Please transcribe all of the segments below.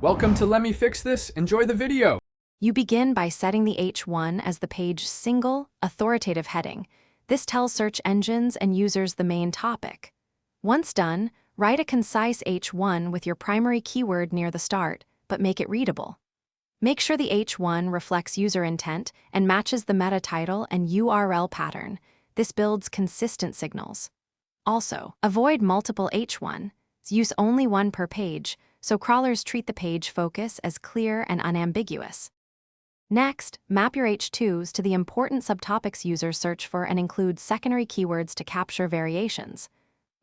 Welcome to Let Me Fix This. Enjoy the video. You begin by setting the H1 as the page's single, authoritative heading. This tells search engines and users the main topic. Once done, write a concise H1 with your primary keyword near the start, but make it readable. Make sure the H1 reflects user intent and matches the meta title and URL pattern. This builds consistent signals. Also, avoid multiple H1s. Use only one per page, so crawlers treat the page focus as clear and unambiguous. Next, map your H2s to the important subtopics users search for and include secondary keywords to capture variations.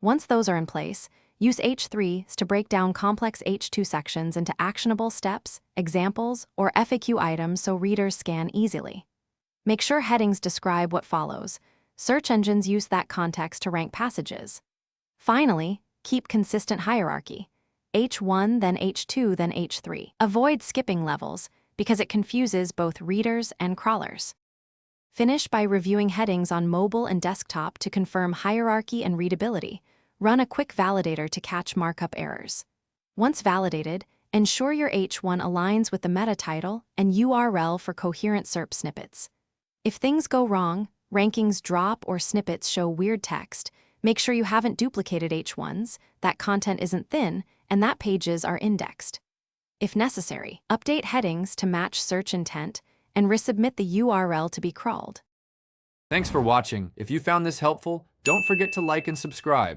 Once those are in place, use H3s to break down complex H2 sections into actionable steps, examples, or FAQ items so readers scan easily. Make sure headings describe what follows. Search engines use that context to rank passages. Finally, keep consistent hierarchy. H1, then H2, then H3. Avoid skipping levels because it confuses both readers and crawlers. Finish by reviewing headings on mobile and desktop to confirm hierarchy and readability. Run a quick validator to catch markup errors. Once validated, ensure your H1 aligns with the meta title and URL for coherent SERP snippets. If things go wrong, rankings drop or snippets show weird text, make sure you haven't duplicated H1s, that content isn't thin, and that pages are indexed. If necessary, update headings to match search intent and resubmit the URL to be crawled. Thanks for watching. If you found this helpful, don't forget to like and subscribe.